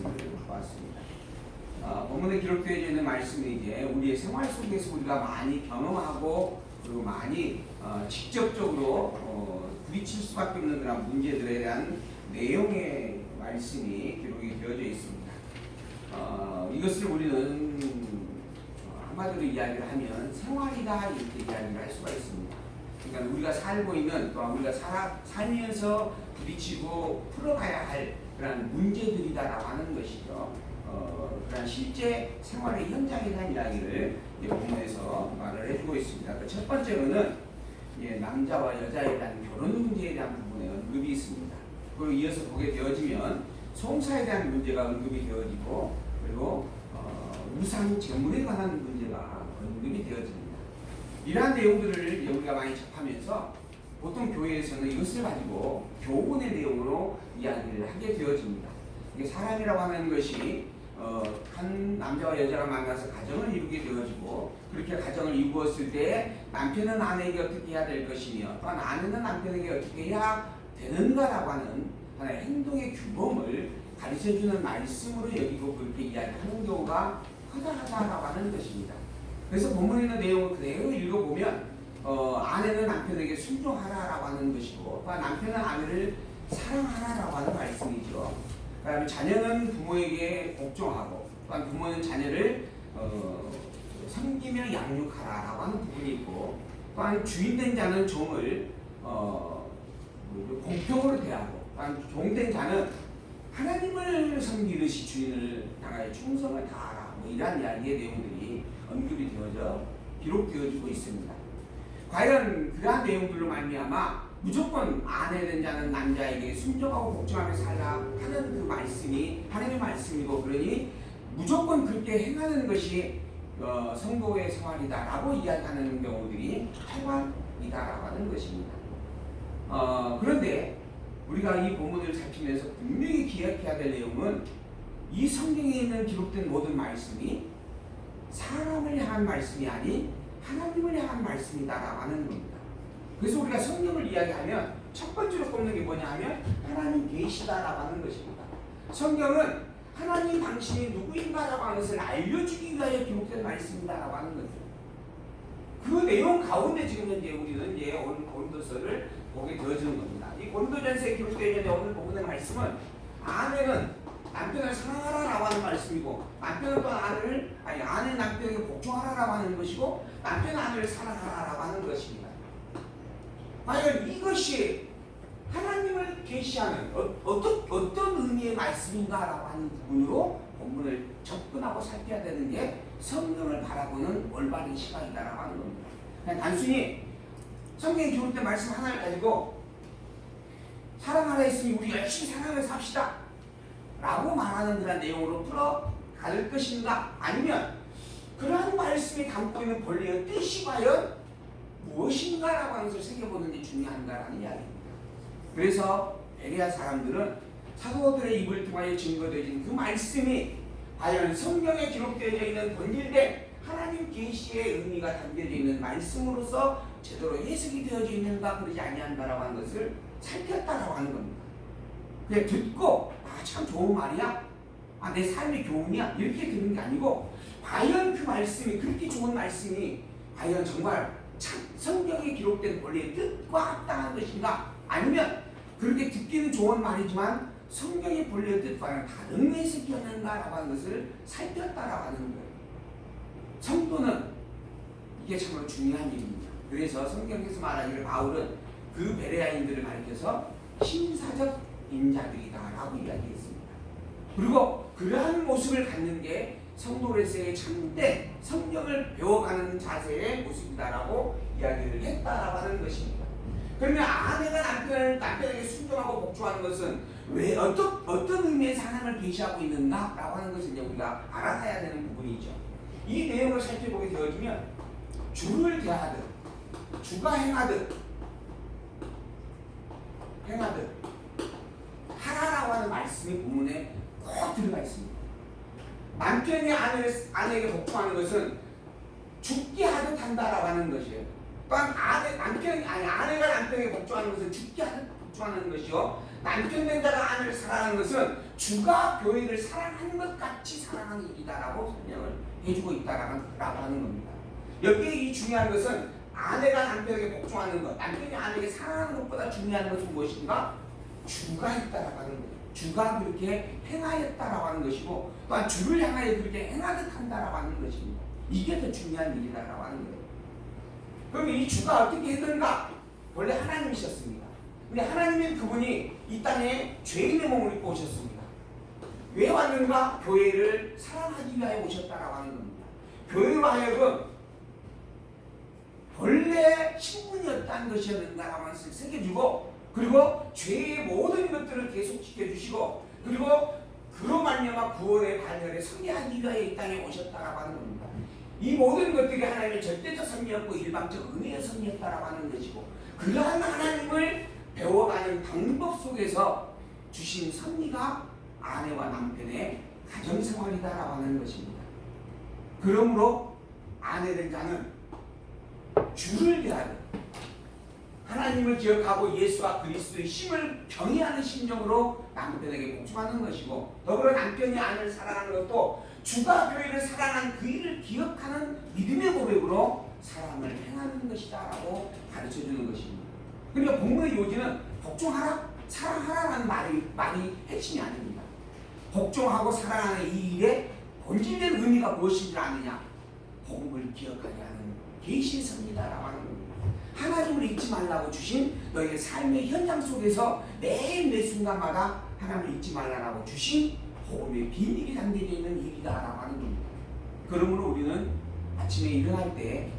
말씀을 보았습니다. 본문에 기록되어 있는 말씀이 이제 우리의 생활 속에서 우리가 많이 경험하고 그리고 많이 직접적으로 부딪힐 수밖에 없는 그런 문제들에 대한 내용의 말씀이 기록이 되어져 있습니다. 이것을 우리는 한마디로 이야기를 하면 생활이다 이렇게 이야기를 할 수가 있습니다. 그러니까 우리가 살고 있는 또한 우리가 살면서 부딪히고 풀어가야 할 그런 문제들이다라고 하는 것이죠. 그런 실제 생활의 현장에 대한 이야기를 본문에서 말을 해주고 있습니다. 첫 번째로는 남자와 여자에 대한 결혼 문제에 대한 부분에 언급이 있습니다. 그리고 이어서 보게 되어지면 송사에 대한 문제가 언급이 되어지고 그리고 우상 제물에 관한 문제가 언급이 되어집니다. 이러한 내용들을 우리가 많이 접하면서 보통 교회에서는 이것을 가지고 교훈의 내용으로 이야기를 하게 되어집니다. 이게 사람이라고 하는 것이 한 남자와 여자가 만나서 가정을 이루게 되어지고 그렇게 가정을 이루었을 때 남편은 아내에게 어떻게 해야 될 것이며 또한 아내는 남편에게 어떻게 해야 되는가라고 하는 하나의 행동의 규범을 가르쳐주는 말씀으로 여기고 그렇게 이야기하는 경우가 허다하다라고 하는 것입니다. 그래서 본문에 있는 내용을 그대로 읽어보면 아내는 남편에게 순종하라라고 하는 것이고 또한 남편은 아내를 사랑하라라고 하는 말씀이죠. 그다음에 자녀는 부모에게 복종하고 또한 부모는 자녀를 섬기며 양육하라라고 하는 부분이 있고 또한 주인된 자는 종을 공평으로 대하고 또한 종된 자는 하나님을 섬기듯이 주인을 향하여 충성을 다하라 이러한 이야기의 내용들이 언급이 되어져 기록되어지고 있습니다. 과연 그러한 내용들로 말미암아 무조건 아내된 자는 남자에게 순종하고 복종하며 살라 하는 그 말씀이 하나님의 말씀이고 그러니 무조건 그렇게 행하는 것이 성도의 생활이다라고 이야기하는 경우들이 태반이다라고 하는 것입니다. 그런데 우리가 이 본문을 살피면서 분명히 기억해야 될 내용은 이 성경에 있는 기록된 모든 말씀이 사람을 향한 말씀이 아닌 하나님을 향한 말씀이다라고 하는 겁니다. 그래서 우리가 성경을 이야기하면 첫 번째로 꼽는 게 뭐냐 하면 하나님 계시다라고 하는 것입니다. 성경은 하나님 당신이 누구인가라고 하는 것을 알려주기 위하여 기록된 말씀이다라고 하는 거죠. 그 내용 가운데 지금 현재 우리는 이제 오늘 고린도서를 보게 되어지는 겁니다. 이 고린도전서에 기록되어 있는 오늘 본문의 말씀은 아내는 남편을 사랑하라라고 하는 말씀이고 남편은 또 아내 남편에게 복종하라라고 하는 것이고 남편은 아내를 사랑하라라고 하는 것입니다. 과연 이것이 하나님을 계시하는 어떤 의미의 말씀인가라고 하는 부분으로 본문을 접근하고 살펴야 되는 게 성경을 바라보는 올바른 시각이다라고 하는 겁니다. 그냥 단순히 성경에 기록된 말씀 하나를 가지고 사랑하라 했으니 우리 열심히 사랑하며 삽시다 라고 말하는 그런 내용으로 풀어갈 것인가 아니면 그러한 말씀이 담고 있는 본래의 뜻이 과연 무엇인가라고 하는 것을 새겨보는 게 중요한가라는 이야기입니다. 그래서 베레아 사람들은 사도들의 입을 통하여 증거되어진 그 말씀이 과연 성경에 기록되어 있는 본질된 하나님 계시의 의미가 담겨져 있는 말씀으로서 제대로 해석이 되어져 있는가 그러지 아니한가라고 하는 것을 살폈다라고 하는 겁니다. 그냥 듣고 참 좋은 말이야 내 삶의 교훈이야 이렇게 듣는 게 아니고 과연 그 말씀이 그렇게 좋은 말씀이 과연 정말 참 성경에 기록된 본래의 뜻과 합당한 것인가 아니면 그렇게 듣기는 좋은 말이지만 성경의 본래의 뜻과는 다른 해석이었는가라고 하는 것을 살폈다라고 하는 거예요. 성도는 이게 정말 중요한 일입니다. 그래서 성경에서 말하기를 바울은 그 베레아인들을 가리켜서 신사적 인자들이다라고 이야기했습니다. 그리고 그러한 모습을 갖는 게 성도로서의 참된 성경을 배워가는 자세의 모습이다라고 이야기를 했다라고 하는 것입니다. 그러면 아내가 남편에게 순종하고 복종하는 것은 왜 어떤 의미의 하나님을 계시하고 있는가라고 하는 것을 이제 우리가 알아가야 되는 부분이죠. 이 내용을 살펴보게 되어지면 주를 대하듯 주가 행하듯 하라라고 하는 말씀이 본문에 꼭 들어가 있습니다. 남편이 아내에게 복종하는 것은 죽게 하듯 한다라고 하는 것이에요. 또한 아내가 남편에게 복종하는 것은 죽게 하듯 복종하는 것이요 남편 된 자가 아내를 사랑하는 것은 주가 교회를 사랑하는 것 같이 사랑하는 일이다라고 설명을 해주고 있다라고 하는 겁니다. 여기에 이 중요한 것은 아내가 남편에게 복종하는 것, 남편이 아내에게 사랑하는 것보다 중요한 것은 무엇인가? 주가 있다라고 하는 거예요. 주가 그렇게 행하였다라고 하는 것이고, 또한 주를 향하여 그렇게 행하듯 한다라고 하는 것입니다. 이게 더 중요한 일이다라고 하는 거예요. 그러면 이 주가 어떻게 했는가? 원래 하나님이셨습니다. 근데 하나님은 그분이 이 땅에 죄인의 몸을 입고 오셨습니다. 왜 왔는가? 교회를 사랑하기 위하여 오셨다라고 하는 겁니다. 교회로 하여금 본래 신분이었다는 것이었는가라고 하는 것을 새겨주고, 그리고 죄의 모든 것들을 계속시켜주시고, 그리고 그로 말미암아 구원의 반열에 승리하기 위하여 이 땅에 오셨다라고 하는 겁니다. 이 모든 것들이 하나님의 절대적 섭리였고 일방적 은혜의 섭리였다라고 하는 것이고, 그러한 하나님을 배워가는 방법 속에서 주신 섭리가 아내와 남편의 가정생활이다라고 하는 것입니다. 그러므로 아내된 자는 주를 대하여 하나님을 기억하고 예수와 그리스도의 힘을 경외하는 심정으로 남편에게 복종하는 것이고, 더불어 남편이 아내를 사랑하는 것도 주가 교회를 사랑한 그 일을 기억하는 믿음의 고백으로 사랑을 행하는 것이다 라고 가르쳐주는 것입니다. 그러니까 본문의 요지는 복종하라, 사랑하라는 말이 핵심이 아닙니다. 복종하고 사랑하는 이 일의 본질된 의미가 무엇인지 아느냐? 복음을 기억하게 하는 계시의 섭리다라고 하는 겁니다. 하나님을 잊지 말라고 주신 너희의 삶의 현장 속에서 매 순간마다 하나님을 잊지 말라고 주신 복음의 비밀이 담겨져 있는 일이다라고 하는 겁니다. 그러므로 우리는 아침에 일어날 때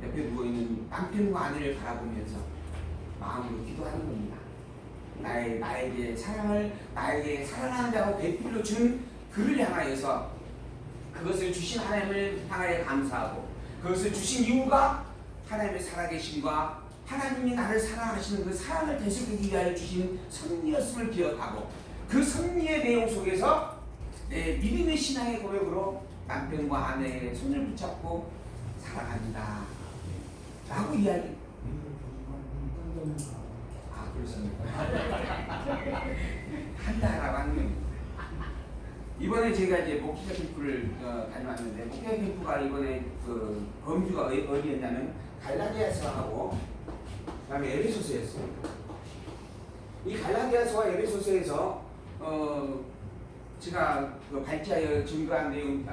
옆에 누워있는 남편과 아내를 바라보면서 마음으로 기도하는 겁니다. 나에게 사랑하는 자고 배필로 준 그를 향하여서 그것을 주신 하나님을 향하여 감사하고, 그것을 주신 이유가 하나님의 살아계심과 하나님이 나를 사랑하시는 그 사랑을 되새기기 위하여 주신 섭리였음을 기억하고, 그 섭리의 내용 속에서 내 믿음의 신앙의 고백으로 남편과 아내의 손을 붙잡고 사랑합니다 라고 이야기. 그렇습니까? 한다라고 하는 겁니다. 이번에 제가 이제 목회자 캠프를 다녀왔는데, 목회자 캠프가 이번에 그 범주가 어디였냐면 갈라디아서하고 그다음에 에베소서였어요. 이 갈라디아서와 에베소서에서 제가 발제하여 증거한 내용,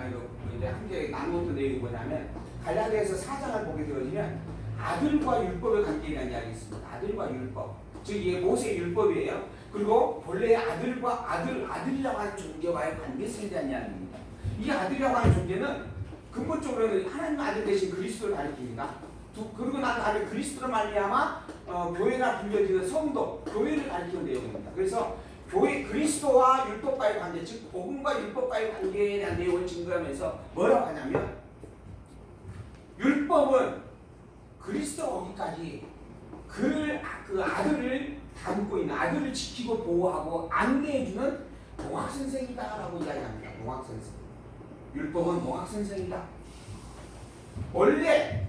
이제 함께 나누었던 내용이 뭐냐면, 갈라디아서 4장을 보게 되어지면 아들과 율법의 관계에 대한 이야기가 있습니다. 아들과 율법. 즉 이게 모세의 율법이에요. 그리고 본래의 아들이라고 하는 존재와의 관계성에 대한 이야기입니다. 이 아들이라고 하는 존재는 근본적으로는 하나님 아들 대신 그리스도를 가리킵니다. 그리고 난 다음에 그리스도로 말미암아 교회가 불려지는 성도, 교회를 가리키는 내용입니다. 그래서 교회 그리스도와 율법과의 관계, 즉 복음과 율법과의 관계에 대한 내용을 증거하면서 뭐라고 하냐면, 율법은 그리스도 오기까지 그 아들을 담고 있는, 아들을 지키고 보호하고 안내해주는 동학선생이다라고 이야기합니다. 동학선생. 율법은 동학선생이다. 원래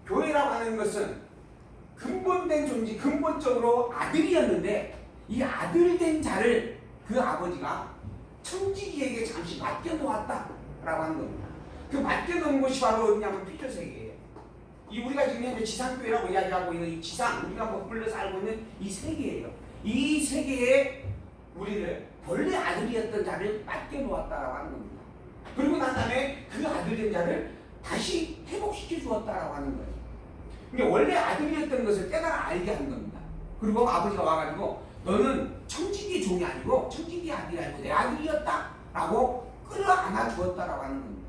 교회라고 하는 것은 근본된 존재, 근본적으로 아들이었는데, 이 아들된 자를 그 아버지가 청지기에게 잠시 맡겨놓았다라고 하는 겁니다. 그 맡겨놓은 것이 바로 어디냐면 필요세계예요. 이 우리가 지금 현재 지상교회라고 이야기하고 있는 이 지상, 우리가 머물러서 알고 있는 이 세계예요. 이 세계에 우리를 본래 아들이었던 자를 맡겨놓았다라고 하는 겁니다. 그리고 난 다음에 그 아들된 자를 다시 회복시켜 주었다라고 하는 거예요. 그러니까 원래 아들이었던 것을 깨달아 알게 하는 겁니다. 그리고 아버지가 와가지고 너는 청지기의 종이 아니고 청지기의 아들이 아니고 내 아들이었다라고 끌어안아 주었다라고 하는 겁니다.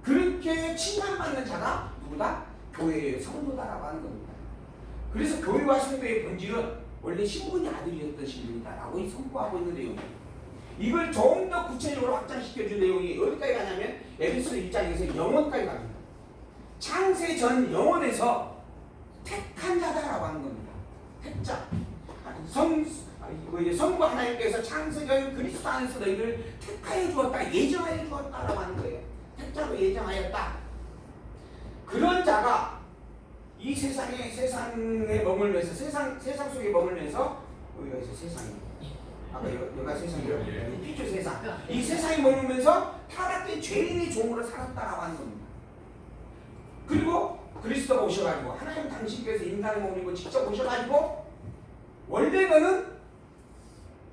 그렇게 칭찬받는 자가 누구다? 교회의 성도다라고 하는 겁니다. 그래서 교회와 성도의 본질은 원래 신분이 아들이었던 신분이다라고 선포하고 있는 내용입니다. 이걸 조금 더 구체적으로 확장시켜준 내용이 어디까지 가냐면 에베소 1장에서 영원까지 갑니다. 창세 전 영원에서 택한 자다라고 하는 겁니다. 택자. 성부 하나님께서 창세 전 그리스도 안에서 너희를 택하여 주었다, 예정하여 주었다라고 하는 거예요. 택자로 예정하였다. 그런 자가 이 세상에 머물면서 세상 속에 머물면서 여기서 세상에 아까 여가 세상이라고 피조 세상. 이 세상에 머무면서 타락된 죄인의 종으로 살았다라고 하는 겁니다. 그리고 그리스도가 오셔가지고 하나님 당신께서 인간의 몸을 입고 직접 오셔가지고 원래 너는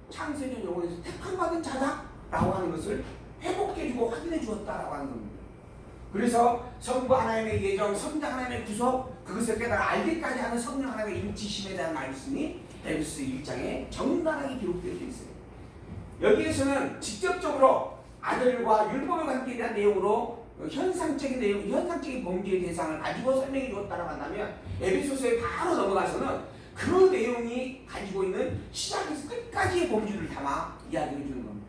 창세전 영혼에서 택함받은 자다라고 하는 것을 회복해주고 확인해 주었다라고 하는 겁니다. 그래서 성부 하나님의 예정, 성자 하나님의 구속, 그것을 깨달아 알기까지 하는 성령 하나님의 인치심에 대한 말씀이 에베소 1장에 정갈하게 기록되어 있어요. 여기에서는 직접적으로 아들과 율법의 관계에 대한 내용으로 현상적인 내용, 현상적인 범죄의 대상을 가지고 설명해 주었다고 한다면 에베소서에 바로 넘어가서는 그 내용이 가지고 있는 시작에서 끝까지의 범주를 담아 이야기해 주는 겁니다.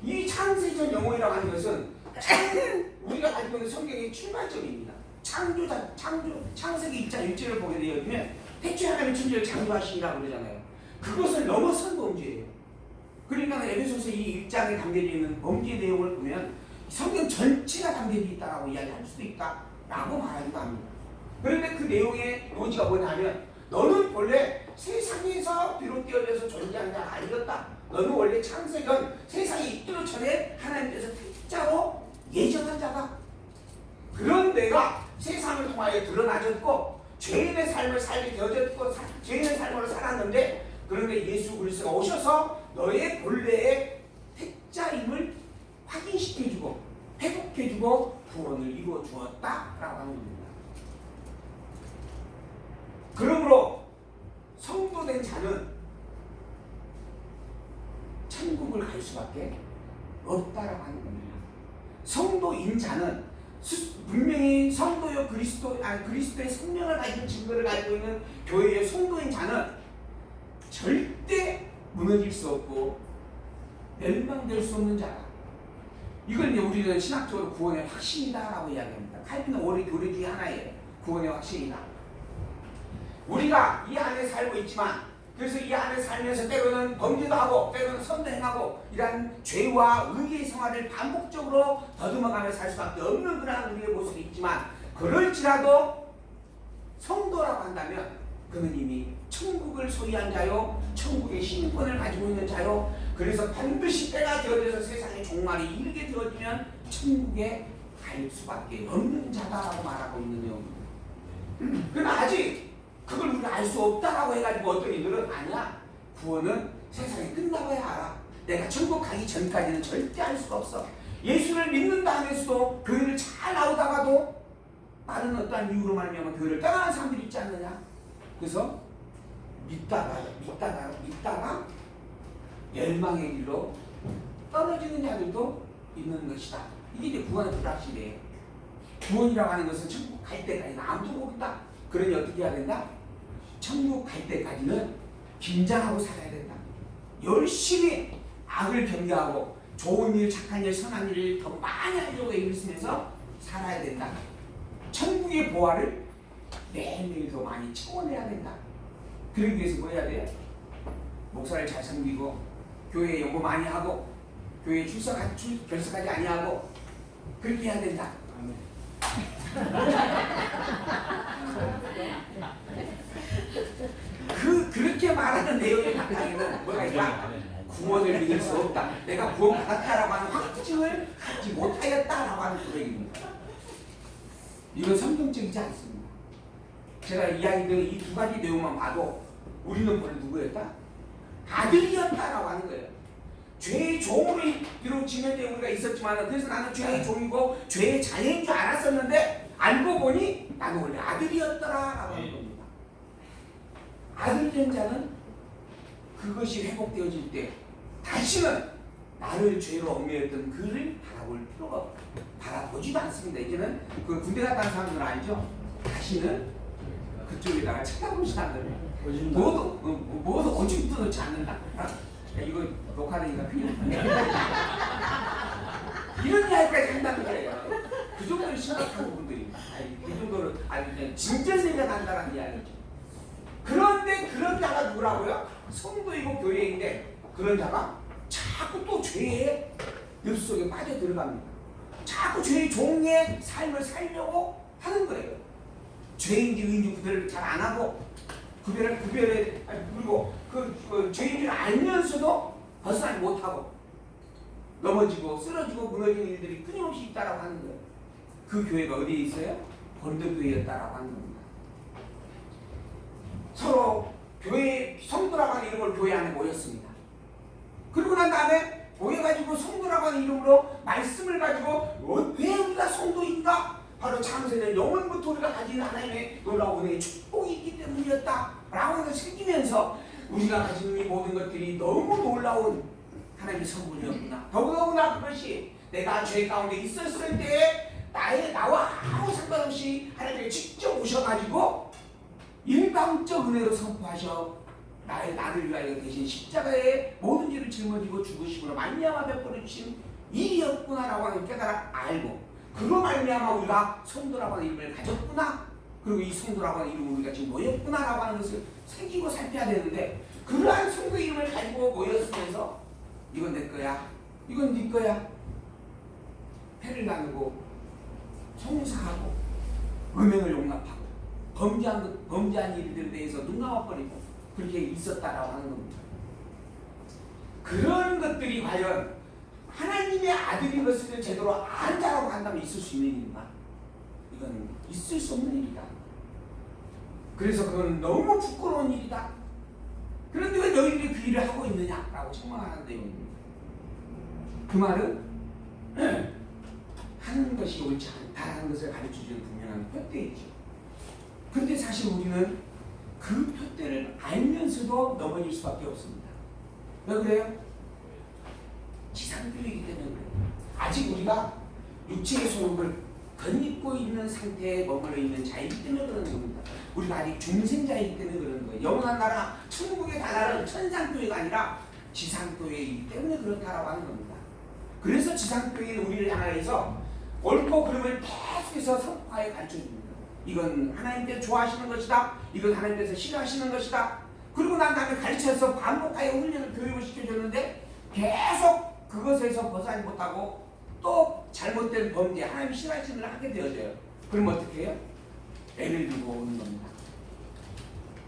이 창세전 영혼이라고 하는 것은 우리가 가지고 있는 성경의 출발점입니다. 창세기 1장 1절을 보게 되면 태초에 하나님의 천지를 창조하시니라고 그러잖아요. 그것을 넘어선 범죄예요. 그러니까 에베소서 이 1장에 담겨져 있는 범죄의 내용을 보면 성경 전체가 담겨져 있다고 이야기할 수도 있다라고 말하기도 합니다. 그런데 그 내용의 요지가 뭐냐면 너는 원래 세상에서 비롯되어져서 존재하는 자가 아니었다. 너는 원래 창세전 세상이 있기도 전에 하나님께서 택자로 예정한 자다. 그런 내가 세상을 통하여 드러나졌고 죄인의 삶을 살게 되어졌고 죄인의 삶으로 살았는데 그런데 예수 그리스도가 오셔서 너의 본래의 택자임을 확인시켜주고 회복해주고 구원을 이루어 주었다라고 하는 겁니다. 그러므로 성도된 자는 천국을 갈 수밖에 없다라고 하는 겁니다. 성도인 자는 분명히 성도요 그리스도의 생명을 가지고 증거를 가지고 있는 교회의 성도인 자는 절대 무너질 수 없고 멸망될 수 없는 자다. 이걸 이제 우리는 신학적으로 구원의 확신이다라고 이야기합니다. 칼빈은 오래 교리 중에 하나예요. 구원의 확신이다. 우리가 이 안에 살고 있지만 그래서 이 안에 살면서 때로는 범죄도 하고 때로는 선도 행하고 이러한 죄와 의의 생활을 반복적으로 더듬어가며 살 수밖에 없는 그런 우리의 모습이 있지만 그럴지라도 성도라고 한다면 그는 이미 천국을 소유한 자요 천국의 신권을 가지고 있는 자요 그래서 반드시 때가 되어져서 세상의 종말이 이르게 되어지면 천국에 갈 수밖에 없는 자다라고 말하고 있는 내용입니다. 그러나 아직 그걸 우리가 알 수 없다라고 해가지고 어떤 이들은 아니야. 구원은 세상에 끝나봐야 알아. 내가 천국 가기 전까지는 절대 알 수가 없어. 예수를 믿는다 하면서도 교회를 잘 나오다가도 다른 어떠한 이유로 말미암아 교회를 떠나는 사람들이 있지 않느냐. 그래서 믿다가 멸망의 길로 떨어지는 자들도 있는 것이다. 이게 이제 구원의 불확실이에요. 구원이라고 하는 것은 천국 갈 때까지는 아무도 모른다. 그러니 어떻게 해야 된다? 천국 갈 때까지는 긴장하고 살아야 된다. 열심히 악을 경계하고 좋은 일, 착한 일, 선한 일을 더 많이 하려고 애를 쓰면서 살아야 된다. 천국의 보화를 매일매일 더 많이 채워내야 된다. 그러기 위해서 뭐 해야 돼요? 목사를 잘 섬기고 교회에 연구 많이 하고 교회에 결석하지 아니하고 그렇게 해야 된다. 그렇게 말하는 내용의 바탕에는 뭐가 있다? 구원을 믿을 수 없다. 내가 구원 받았다라고 하는 확증을 갖지 못하였다라고 하는 고백입니다. 이건 성경적이지 않습니다. 제가 이야기드린 이 두 가지 내용만 봐도 우리는 본래 누구였다? 아들이었다라고 하는 거예요. 죄의 종으로 비록 지면에 우리가 있었지만 그래서 나는 죄의 종이고 죄의 자녀인 줄 알았었는데 알고 보니 나는 원래 아들이었더라라고 하는 겁니다. 아들 된 자는 그것이 회복되어질 때 다시는 나를 죄로 얽매였던 그를 바라보지도 않습니다. 이제는 그 군대 갔다 온 사람들은 알죠? 다시는 그쪽에다가 쳐다보지 않는 모두 오줌도 넣지 않는다. 이거 녹화되니까 큰일 이런 이야기까지 한다는 거예요. 그 정도로 심각한 부분들입니다. 그 정도로 그냥 진전세가 난다는 이야기죠. 그런데 그런 자가 누구라고요? 성도이고 교회인데 그런 자가 자꾸 또 죄의 늪 속에 빠져 들어갑니다. 자꾸 죄의 종의 삶을 살려고 하는 거예요. 죄인지 의인지 구별을 잘 안 하고 그리고 그 죄인 줄 알면서도 벗어나지 못하고 넘어지고 쓰러지고 무너지는 일들이 끊임없이 있다라고 하는 거예요. 그 교회가 어디에 있어요? 본도교회였다라고 하는 겁니다. 서로 교회 성도라고 하는 이름으로 교회 안에 모였습니다. 그리고 난 다음에 모여가지고 성도라고 하는 이름으로 말씀을 가지고 왜 우리가 성도인가? 바로 창세는 영원부터 우리가 가진 하나님의 놀라운 은혜의 축복이 있기 때문이었다 라고 하는 것을 새기면서 우리가 가진 이 모든 것들이 너무 놀라운 하나님의 선물이었구나. 더더구나 그것이 내가 죄 가운데 있었을 때에 나와 아무 상관없이 하나님이 직접 오셔가지고 일방적 은혜로 선포하셔 나를 위하여 대신 십자가에 모든 죄를 짊어지고 죽으시고 말미암아 베풀어 주신 일이었구나라고 하는 깨달아 알고 그로 말미암아 우리가 성도라고 하는 이름을 가졌구나. 그리고 이 성도라고 하는 이름을 우리가 지금 모였구나라고 하는 것을 새기고 살펴야 되는데 그러한 성도 이름을 가지고 모였으면서 이건 내 거야, 이건 네 거야, 패를 나누고 송사하고 음행을 용납하고 범죄한 일들에 대해서 눈 감아버리고 그렇게 있었다라고 하는 겁니다. 그런 것들이 과연 하나님의 아들인 것을 제대로 안다라고 한다면 있을 수 있는 일인가? 이건 있을 수 없는 일이다. 그래서 그건 너무 부끄러운 일이다. 그런데 왜 너희들이 그 일을 하고 있느냐라고 책망하는 내용입니다. 그 말은 하는 것이 옳지 않다라는 것을 가르쳐주는 분명한 표대이죠. 그런데 사실 우리는 그 표대를 알면서도 넘어질 수밖에 없습니다. 왜 그래요? 지상교회이기 때문에 그래요. 아직 우리가 육체의 소욕을 덧입고 있는 상태에 머물러 있는 자이기 때문에 그러는 겁니다. 우리가 아직 중생자이기 때문에 그러는 거예요. 영원한 나라, 천국의 나라는 천상교회가 아니라 지상교회이기 때문에 그렇다라고 하는 겁니다. 그래서 지상교회는 우리를 향해서 옳고 그름을 계속해서 선포하여 가르쳐줍니다. 이건 하나님께서 좋아하시는 것이다. 이건 하나님께서 싫어하시는 것이다. 그리고 난 다음에 가르쳐서 반복하여 훈련을 교육을 시켜줬는데 계속 그것에서 벗어나지 못하고 또 잘못된 범죄, 하나님이 싫어하시는 걸 하게 되어져요. 그럼 어떻게 해요? 애를 두고 오는 겁니다.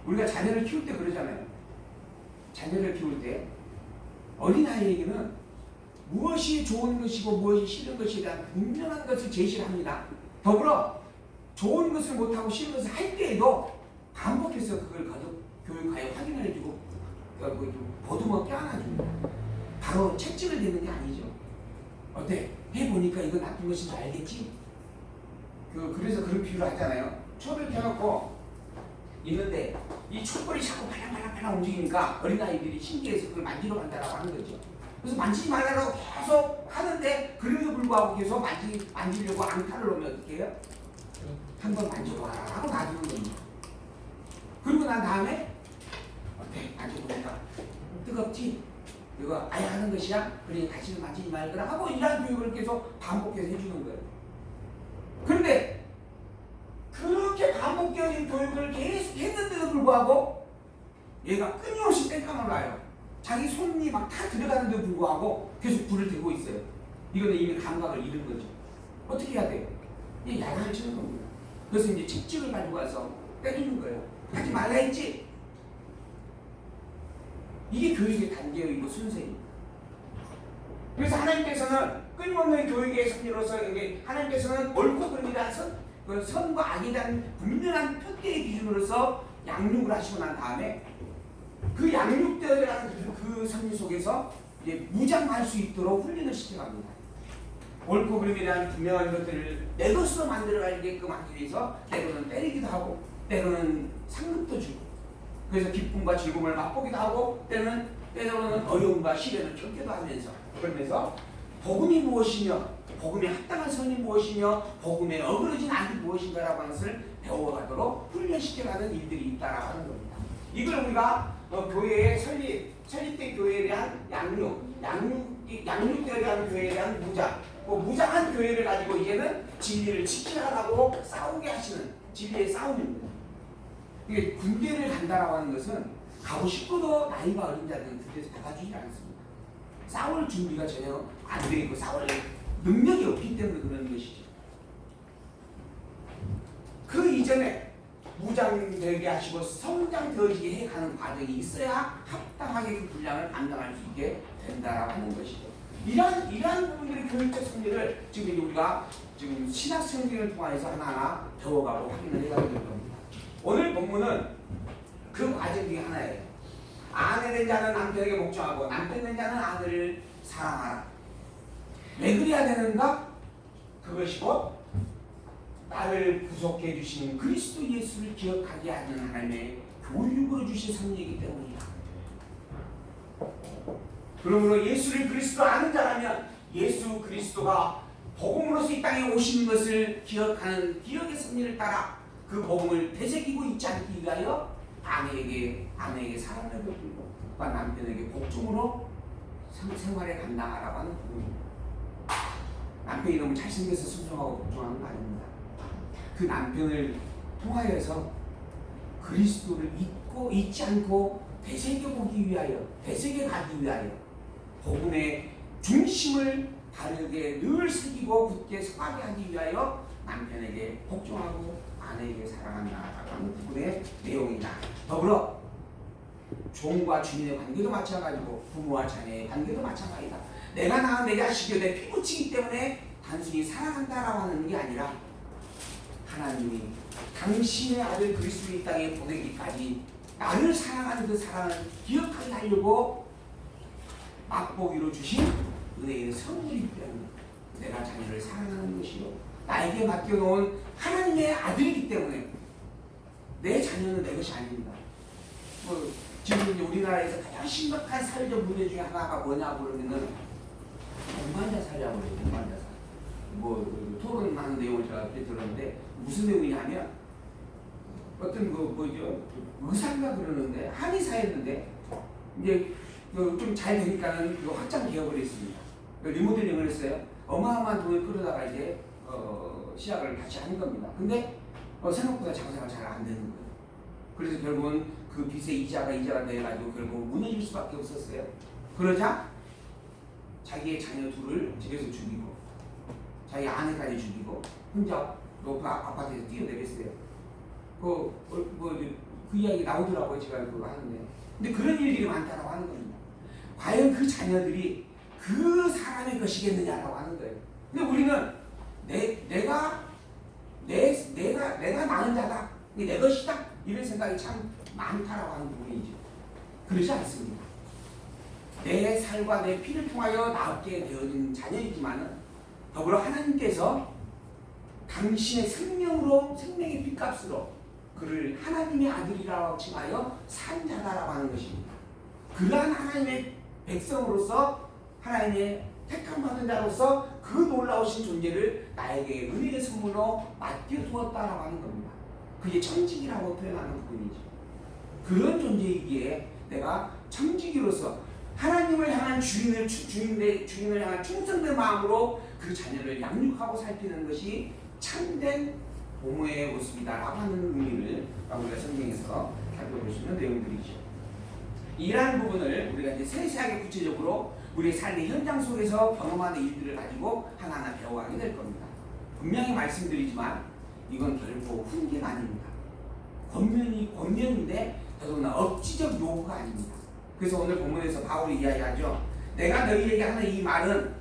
우리가 자녀를 키울 때 그러잖아요. 자녀를 키울 때 어린아이에게는 무엇이 좋은 것이고 무엇이 싫은 것에 대한 분명한 것을 제시를 합니다. 더불어 좋은 것을 못하고 싫은 것을 할 때에도 반복해서 그걸 교육하여 확인을 해주고 보듬어 껴안아줍니다. 바로 채찍을 대는 게 아니죠. 어때? 해보니까 이거 나쁜 것인 줄 알겠지? 그래서 그런 비유를 하잖아요. 촛을 켜놓고 있는데 이 촛불이 자꾸 팔랑팔랑 움직이니까 어린아이들이 신기해서 그걸 만지러 간다라고 하는 거죠. 그래서 만지지 말라고 계속 하는데 그럼에도 불구하고 계속 만지려고 앙탈을 놓으면 어떻게 해요? 한번 만져봐라 하고 놔두는 겁니다. 그리고 난 다음에 어때? 만져보니까 뜨겁지? 이거 아예 하는 것이야? 그러니 다시는 만지지 말거라 하고 이런 교육을 계속 반복해서 해주는 거예요. 그런데 그렇게 반복되어진 교육을 계속 했는데도 불구하고 얘가 끊임없이 땡깡을 놔요. 자기 손이 막 다 들어가는데도 불구하고 계속 불을 대고 있어요. 이거는 이미 감각을 잃은 거죠. 어떻게 해야 돼요? 이 야단을 치는 겁니다. 그래서 이제 채찍을 가지고 와서 때리는 거예요. 하지 말라 했지? 이게 교육의 단계이고 순서입니다. 그래서 하나님께서는 끊임없는 교육의 섭리로서 하나님께서는 옳고 그름에 대한 선과 악에 대한 분명한 표대의 기준으로서 양육을 하시고 난 다음에 그 양육되어가는 그 섭리 속에서 이제 무장할 수 있도록 훈련을 시켜갑니다. 옳고 그름에 대한 분명한 것들을 내 것으로 만들어가게끔 하기 위해서 때로는 때리기도 하고 때로는 상급도 주고 그래서 기쁨과 즐거움을 맛보기도 하고 때로는 어려움과 시련을 겪기도 하면서 그러면서 복음이 무엇이며 복음에 합당한 선이 무엇이며 복음에 어그러진 악이 무엇인가라고 하는 것을 배워가도록 훈련시켜가는 일들이 있다라고 하는 겁니다. 이걸 우리가 교회의 설립된 교회에 대한 양육되어야 하는 교회에 대한 무장한 교회를 가지고 이제는 진리를 지키라고 싸우게 하시는 진리의 싸움입니다. 이게 군대를 간다라고 하는 것은 가고 싶어도 나이가 어린 자들은 군대에서 받아주지 않습니다. 싸울 준비가 전혀 안 되어 있고 싸울 능력이 없기 때문에 그런 것이죠. 그 이전에 무장되게 하시고 성장되어지게 해가는 과정이 있어야 합당하게 그 분량을 감당할 수 있게 된다라고 하는 것이죠. 이러한 부분들의 교육적 성리를 지금 이제 우리가 지금 신학 성경을 통해서 하나하나 배워가고 확인을 해가야 될 겁니다. 오늘 본문은 그 과정 중에 하나예요. 아내 된 자는 남편에게 복종하고 남편 된 자는 아내를 사랑하라. 왜 그래야 되는가? 그것이 곧 나를 구속해 주신 그리스도 예수를 기억하게 하는 하나님의 교육으로 주신 섭리이기 때문이다. 그러므로 예수를 그리스도 아는 자라면 예수 그리스도가 복음으로서 이 땅에 오시는 것을 기억하는 기억의 섭리를 따라 그 복음을 되새기고 있지 않기 위하여 아내에게 사랑을 베풀고 남편에게 복종으로 생활에 감당하라고 하는 부분입니다. 남편이 너무 잘생겨서 순종하고 복종하는 거 아닙니다. 그 남편을 통하여서 그리스도를 잊지 않고 되새겨보기 위하여, 되새겨가기 위하여 복음의 중심을 바르게 늘 새기고 굳게 서하게 하기 위하여 남편에게 복종하고 아내에게 사랑한다라고 하는 부분의 내용이다. 더불어 종과 주인의 관계도 마찬가지고 부모와 자녀의 관계도 마찬가지다. 내가 낳은 내 자식이 내 피부치기 때문에 단순히 사랑한다라고 하는 게 아니라 하나님이 당신의 아들 그리스도를 이 땅에 보내기까지 나를 사랑하는 그 사랑을 기억하게 하려고 맛보기로 주신 은혜의 선물이기 때문에 내가 자녀를 사랑하는 것이요 나에게 맡겨놓은 하나님의 아들이기 때문에 내 자녀는 내 것이 아닙니다. 지금 우리나라에서 가장 심각한 사회적 문제 중에 하나가 뭐냐고 그러면은 동반자 사회라고 그래요. 동반자 사회. 토론하는 내용을 제가 들었는데 무슨 내용이냐면 어떤 의사인가 그러는데 한의사였는데 이제 좀 잘 되니까는 확장 개업을 했습니다. 리모델링을 했어요. 어마어마한 돈을 끌어다가 이제 시작을 다시 하는 겁니다. 근데 생각보다 장사가 잘 안 되는 거예요. 그래서 결국은 그 빚의 이자가 돼가지고 결국 무너질 수밖에 없었어요. 그러자 자기의 자녀 둘을 집에서 죽이고 자기 아내까지 죽이고 혼자 높은 아파트에서 뛰어내렸어요. 그 이야기 나오더라고요. 제가 그거 하는데. 근데 그런 일들이 많다라고 하는 겁니다. 과연 그 자녀들이 그 사람의 것이겠느냐라고 하는 거예요. 근데 우리는 내가 낳은 자다. 내 것이다. 이런 생각이 참 많다라고 하는 부분이죠. 그러지 않습니다. 내 살과 내 피를 통하여 낳게 되어진 자녀이지만은 더불어 하나님께서 당신의 생명의 핏값으로 그를 하나님의 아들이라고 칭하여 산 자다라고 하는 것입니다. 그러한 하나님의 백성으로서 하나님의 택함받은 자로서 그 놀라우신 존재를 나에게 은혜의 선물로 맡겨두었다라고 하는 겁니다. 그게 청지기라고 표현하는 부분이죠. 그런 존재이기에 내가 청지기로서 하나님을 향한 주인을 향한 충성된 마음으로 그 자녀를 양육하고 살피는 것이 참된 부모의 모습이다라고 하는 의미를 우리가 성경에서 살펴볼 수 있는 내용들이죠. 이러한 부분을 우리가 이제 세세하게 구체적으로 우리의 삶의 현장 속에서 경험하는 일들을 가지고 하나하나 배워가게 될 겁니다. 분명히 말씀드리지만 이건 결코 훈계가 아닙니다. 권면인데 더더구나 억지적 요구가 아닙니다. 그래서 오늘 본문에서 바울이 이야기하죠. 내가 너희에게 하는 이 말은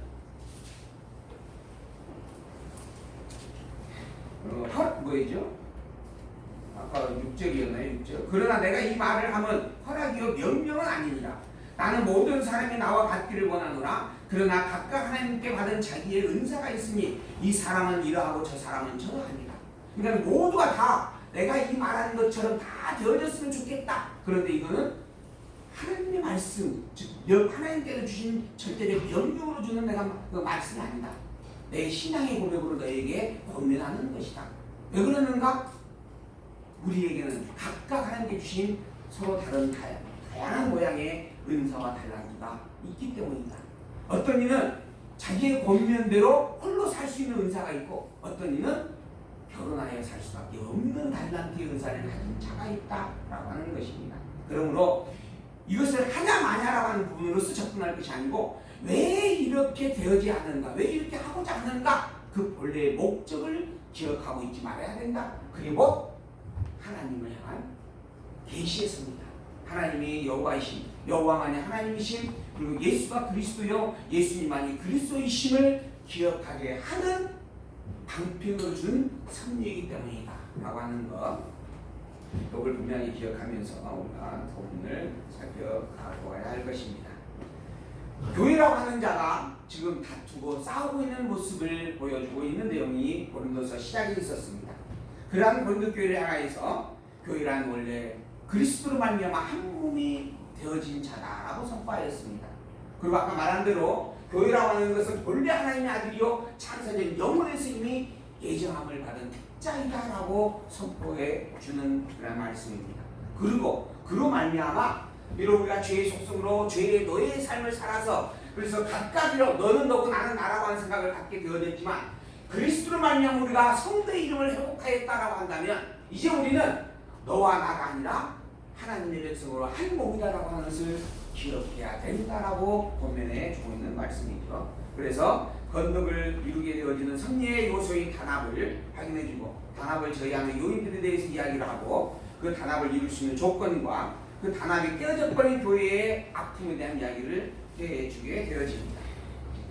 아까 6절이었나요? 6절. 그러나 내가 이 말을 하면 허락이요 명령은 아니니라. 나는 모든 사람이 나와 같기를 원하노라. 그러나 각각 하나님께 받은 자기의 은사가 있으니 이 사람은 이러하고 저 사람은 저러하니라. 그러니까 모두가 다 내가 이 말하는 것처럼 다 되어졌으면 좋겠다. 그런데 이거는 하나님의 말씀, 즉 하나님께서 주신 절대적 명령으로 주는 내가 그 말씀이 아니다. 내 신앙의 고백으로 너에게 권면하는 것이다. 왜 그러는가? 우리에게는 각각 하나님께 주신 서로 다른 다양한 모양의 은사와 달란트가 있기 때문이다. 어떤 이는 자기의 권면대로 홀로 살 수 있는 은사가 있고 어떤 이는 결혼하여 살 수밖에 없는 달란트의 은사를 가진 자가 있다라고 하는 것입니다. 그러므로 이것을 하냐 마냐라고 하는 부분으로서 접근할 것이 아니고 왜 이렇게 되어지 않는가, 왜 이렇게 하고자 하는가, 그 본래의 목적을 기억하고 있지 말아야 된다. 그리고 하나님을 향한 계시의 선입니다. 하나님이 여호와만이 하나님이신 그리고 예수가 그리스도요, 예수님만이 그리스도이심을 기억하게 하는 방편을 준 섭리이기 때문이다 라고 하는 것, 이걸 분명히 기억하면서 우리가 본문을 살펴보아야 할 것입니다. 교회라고 하는 자가 지금 다투고 싸우고 있는 모습을 보여주고 있는 내용이 고린도서 시작에 있었습니다. 그러한 고린도 교회를 향하여서 교회란 원래 그리스도로 말미암아 한 몸이 되어진 자다라고 선포하였습니다. 그리고 아까 말한 대로 교회라고 하는 것은 본래 하나님의 아들이요 창세전 영원에서 이미 예정함을 받은 특자이다라고 선포해 주는 그런 말씀입니다. 그리고 그로 말미암아 비록 우리가 죄의 속성으로 죄의 노예의 삶을 살아서 그래서 각각이로 너는 너고 나는 나라고 하는 생각을 갖게 되어졌지만 그리스도로 말미암아 우리가 성도의 이름을 회복하였다라고 한다면 이제 우리는 너와 나가 아니라 하나님의 백성으로 한 몸이다라고 하는 것을 기억해야 된다라고 본면에 주고 있는 말씀이죠. 그래서 건덕을 이루게 되어지는 섭리의 요소인 단합을 확인해주고 단합을 저해하는 요인들에 대해서 이야기를 하고 그 단합을 이룰 수 있는 조건과 그 단합이 깨어져 버린 교회의 아픔에 대한 이야기를 해주게 되어집니다.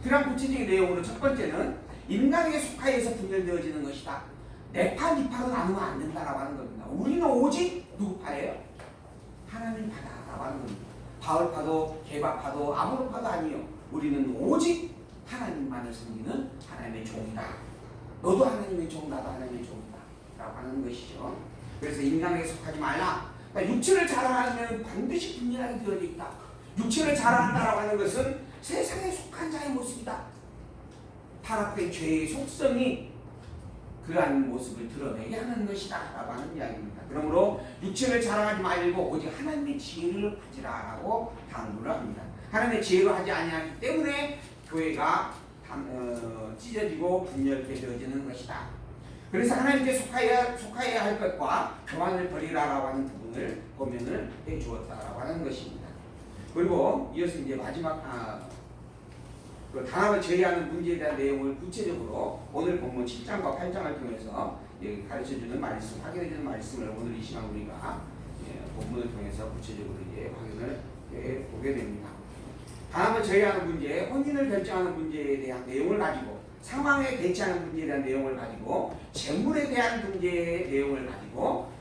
그런 구체적인 내용으로 첫 번째는 인간에게 속하여서 분열되어지는 것이다. 내 파, 네 파로 나누면 안 된다라고 하는 겁니다. 우리는 오직 누구 파예요? 하나님 파다라고 하는 겁니다. 바울파도 개바파도 아무로파도 아니요. 우리는 오직 하나님만을 섬기는 하나님의 종이다. 너도 하나님의 종, 나도 하나님의 종이다 라고 하는 것이죠. 그래서 인간에게 속하지 말라. 그러니까 육체를 자랑하면 반드시 분열하게 되어 있다. 육체를 자랑한다라고 하는 것은 세상에 속한 자의 모습이다. 타락된 죄의 속성이 그러한 모습을 드러내게 하는 것이다 라고 하는 이야기입니다. 그러므로 육체를 자랑하지 말고 오직 하나님의 지혜를 가지라 라고 당부를 합니다. 하나님의 지혜로 하지 아니하기 때문에 교회가 찢어지고 분열되게 되어지는 것이다. 그래서 하나님께 속하여야 할 것과 교만을 버리라라고 하는 부분을 고면을 해주었다라고 하는 것입니다. 그리고 이어서 이제 마지막 그 단합을 제외하는 문제에 대한 내용을 구체적으로 오늘 본문 7장과 8장을 통해서 가르쳐주는 말씀, 확인해주는 말씀을 오늘 이 시간 우리가 본문을 통해서 구체적으로 확인을 보게 됩니다. 단합을 제외하는 문제, 혼인을 결정하는 문제에 대한 내용을 가지고 상황에 대처하는 문제에 대한 내용을 가지고 재물에 대한 문제의 내용을 가지고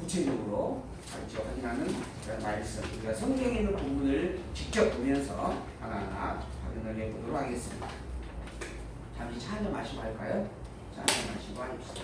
구체적으로 가르쳐 확인하는 그런 말씀, 우리가 성경에 있는 본문을 직접 보면서 하나하나 확인을 해보도록 하겠습니다. 잠시 차 한잔 마시고 할까요? 차 한잔 마시고 하십시오.